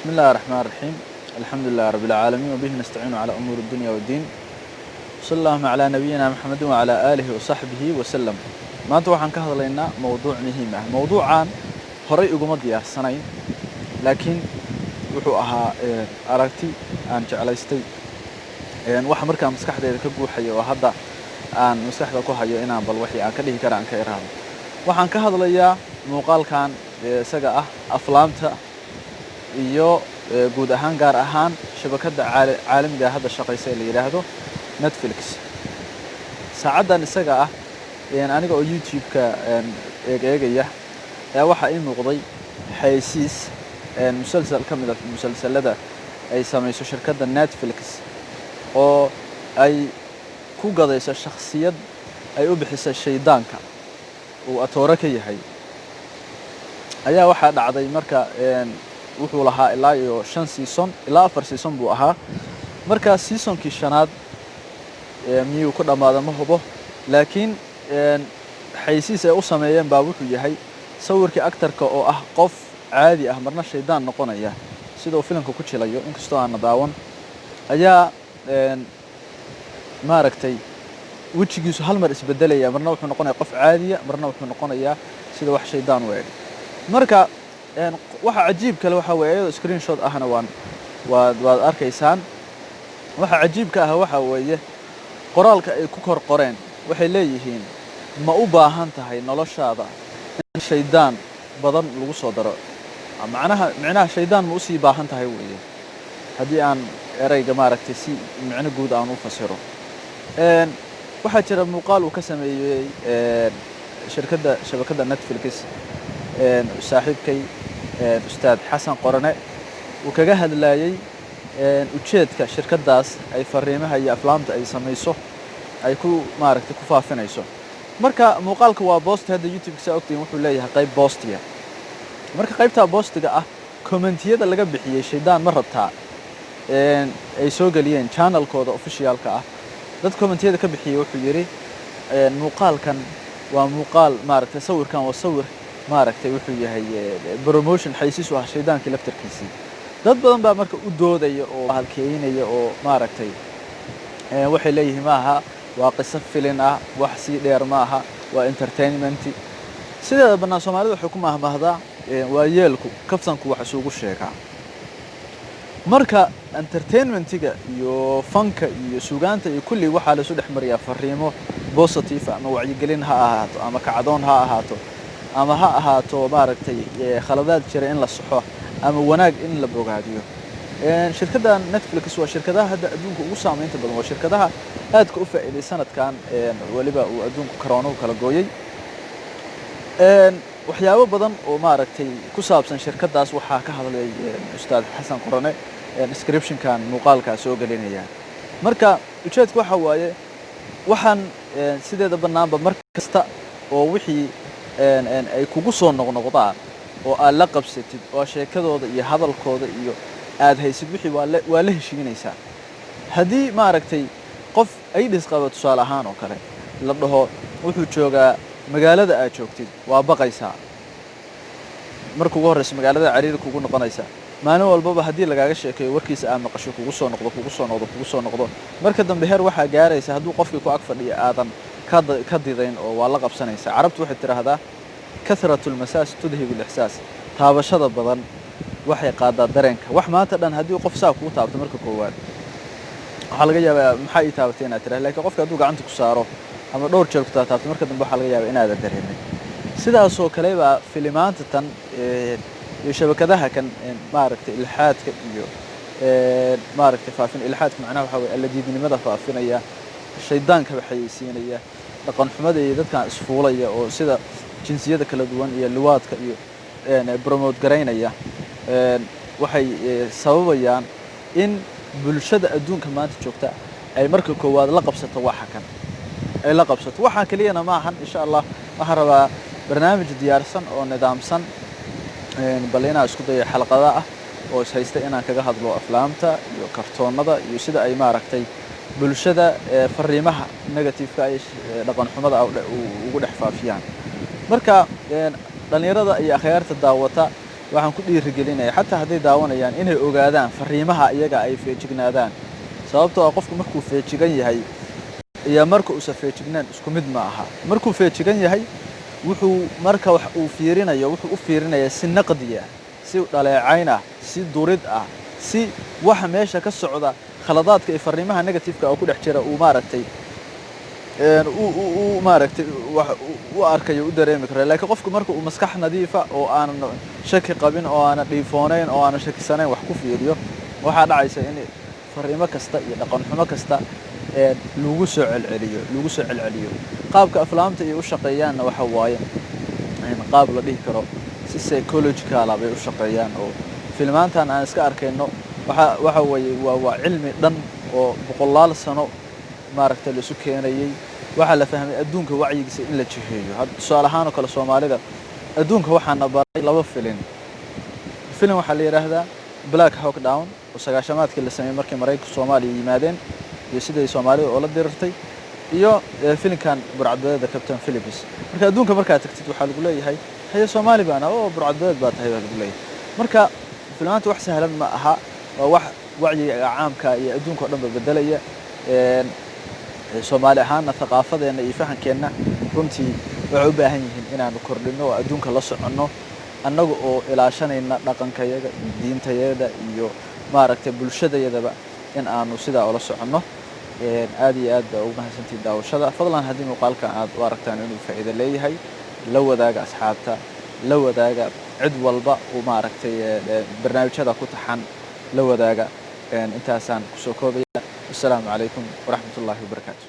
بسم الله الرحمن الرحيم. الحمد لله رب العالمين وبه نستعين على أمور الدنيا والدين. صلى الله على نبينا محمد وعلى آله وصحبه وسلم. ما أنت وحن كهذا لنا موضوع مهم. موضوع عن هري أجمدية سنين لكن وحوها أركتي أن جعلستي يعني واحد مركب مسكح ذلك كجوحية وهذا أن مسكح ذلك كوحية إنا بالوحي أن كله كران كيرهم وحن كهذا ليا مقال كان سجأ أفلامته iyo guud ahaan gaar ahaan shabakada caalamiga hadda shaqeysay la yiraahdo Netflix saacadan isaga ah aniga oo YouTube-ka eegaya waxa ay muuqday xaysiis musalsal kamid ah musalsalada ay sameeyso shirkadda Netflix oo ay ku gadayso shakhsiyad ay u bixisay shaydaanka oo atoora ka yahay ayaa waxa dhacday marka wuxuu lahaa ilaa iyo 5 season ilaa 4 season buu ahaa marka seasonkii shanaad miyuu ku dhamaado ma hubo laakiin xaysiis ay u sameeyeen baa wuxuu yahay sawirkii actorka oo ah qof caadi ah marna shaydaan noqonaya sidoo filimka ku jilayo inkastoo aan daawan ayaa maaragtay wajigiisu hal mar isbedelaya marna wuxuu noqonayaa qof caadi ah marna wuxuu noqonayaa sida wax shaydaan u eeg marka waxa cajiib kale waxa weeye screenshot ahna waad arkaysaan waxa cajiib ka ah waxa weeye qoraalka ay ku kor qoreen waxay leeyihiin ma u baahan tahay noloshaada in shaydaan badan lagu soo daro macnaha shaydaan ma u sii baahan tahay weeye hadii aan erayga maaragtay si macna guud aan u fasiro waxa jira muuqaal uu ka sameeyay shabakada Netflix saaxiibkay أستاذ حسن قرنة وكجه هذلاي وشيت كشركة أي فريمة هي أفلامت أي سميسو أي كو مارك تكوفا فينيسو مركا مقالك وبوست هذا يوتيوب سأكتب محوليها قيب بوستيا مركا قيبتها بوست جاء كومنتيات اللي جنب بحية شيدان مرة تاع أي سوق لين channel كود official كا ده كومنتيات كبحية وحجري المقال كان ومقال مارك تصور كان وصور maaragtay wuxuu yahay promotion xaysiis waa shaydaanka laftarkiisa dad badan baa marka u doodaya oo halkeynaya oo maaragtay waxay leeyihiin maaha waa qisas filim ah wax si dheer maaha waa entertainment sideeda banaan Soomaalidu waxay ku mahmahdaa waa yeelku kaftanku wax isugu sheegaa marka entertainmentiga iyo fanka iyo suugaanta iyo kulli waxa la soo dhaxmariyaa fariimo positive ama wacyigelin ha ahaato ama kacdoon ha ahaato ama ha ahaato maaragtay khaladaad jira in la saxo ama wanaag in la bogaadiyo shirkadda Netflix waa shirkadaha hadda adduunka ugu saameynta badan waa shirkadaha aad ka u faa'iiday sanadkan waliba uu adduunka corona kala gooyay waxyaabo badan oo maaragtay ku saabsan shirkadaas waxa ka hadlay Ustaad Xasan Qorane description kan muuqaalka soo galinaya marka ujeedku waxa waaye waxaan sideeda banaanba mar kasta oo wixii ay kugu soo noqnoqdaan oo aad la qabsatid oo sheekadooda iyo hadalkooda iyo aad haysid wixii waa la heshiinaysaa hadii maaragtay qof ay dhisqabato tusaale ahaan oo kale la dhaho wuxuu joogaa magaalada aad joogtid waa baqaysaa markuu ugu horeyso magaalada cariir kugu noqonaysa maalin walba hadii lagaaga sheekeeyo warkiisa aad maqasho kugu soo noqdo marka dambe heer waxa gaaraysa haduu qofkii ku ag fadhiyo aadan كديدين أو والله قبسنيسا عرفت واحد ترى هذا كثرة المساس تذهب الإحساس تابا شذا بدن وحي قادة درينك وح ما تدن هدي وقف ساق وتاب تمرك كوال حلقة جاب محي تابتين ترى لكن قف كدوق عندك سارو أما دور شوك تاب تمرك دم بحلقة جاب إن هذا دريني سيدا سو كليبا فيلمات تن يشبك ذا كان ماركت الحاد كيو ماركت فافين الحاد معناه حوي الذي من ماذا فافين إياه الشيطان كبحيسينية لقن حمد يدك كان اسفولية أو سيدا جنسية كلا دوان هي اللوات كيو يعني بروموت قرينية وحي سبب يعني إن بالشدة أدون كمان تشوفته أي مركب كواد لقب ستوحى كان أي لقب ستوحى كلينا معهن إن شاء الله محرب برنامج ديار سن أو نظام سن بلينا اسكت حلقة ذا أو سيستأنا كجهد لو أفلامته يو كرتون ماذا يسيد أي معركتي bulshada fariimaha negative ay dhaqan xumada ugu dhex faafiyaan marka dhalinyarada iyo akhayaarta daawata waxaan ku dhiirigelinayaa xataa hadday daawanayaan inay ogaadaan fariimaha iyaga ay feejignaadaan sababtoo ah qofku markuu feejigan yahay iyo marka uusan feejignaan isku mid ma aha markuu feejigan yahay wuxuu marka wax uu fiirinayo wuxuu u fiirinayaa si naqdi ah si dhaleecayn ah si durid ah si waxa meesha ka socda khaladaadka iyo fariimaha negative-ka oo ku dhex jira uu maaragtay maaragtay wax u arkayo u dareemi karo laakiin qofku marka uu maskax nadiifa oo aan shaki qabin oo aan dhiifoonayn oo aan shakisanayn wax ku fiiriyo waxaa dhacaysa in fariimo kasta iyo dhaqan xumo kasta lagu soo celceliyo qaabka aflaamta ay u shaqeeyaanna waxa waaye qaab la dhihi karo si psychological ah bay u shaqeeyaan oo filmaantan aan iska arkayno waxa weeye waa cilmi dhan oo boqolaal sano maaragtay la isu keenayay waxaa la fahmay adduunka wacyigiisa in la jiheeyo tusaale ahaan oo kale soomaalida adduunka waxaana baray laba filim waxaa la yidhaahdaa Black Hawk Down oo sagaashamaadkii la sameeyay markii Mareykanka Soomaaliya yimaadeen iyo siday Soomaalida oo la dirirtay iyo filimkan burcadbadeeda Captain Phillips marka adduunka markaa tagtid waxaa lagu leeyahay haye Soomaali baana oo burcadbadeed baa tahay lagu leeyahay marka filmaanta wax sahlan ma aha waa wax wacyiga caamka iyo adduunka oo dhan bedelaya Soomaali ahaana thaqaafadeena iyo fahankeena runtii waxay u baahan yihiin inaanu kordhino oo adduunka la soconno annaga oo ilaashanayna dhaqankayaga iyo diintayada iyo maaragtay bulshadayadaba in aanu sidaa ula soconno aad iyo aad baa ugu mahadsantihiin daawashada fadlan haddii muuqaalkan aad u aragtaan inuu faa'iido leeyahay la wadaaga asxaabta la wadaaga cid walba oo maaragtay barnaamijyada ku taxan la wadaaga intaasaan kusoo koobaya assalaamu calaykum waraxmatullaahi wabarakaatu